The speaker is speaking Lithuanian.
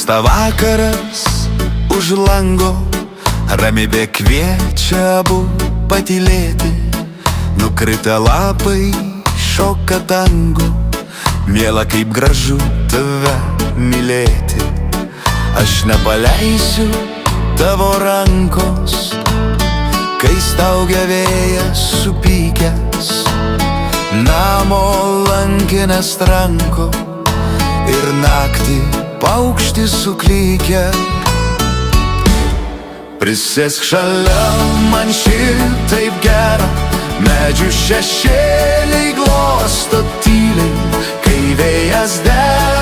Vėsta vakaras už lango, ramybė kviečia abu patylėti. Nukritę lapai šoka dangų, miela kaip gražu tave mylėti. Aš nepaleisiu tavo rankos, kai staugia vėjas supykęs. Namo lankinės tranko ir naktį paukštis suklykia. Prisėsk šalia, man šitaip gera, medžių šešėliai glosto tyliai, kai vėjas dega.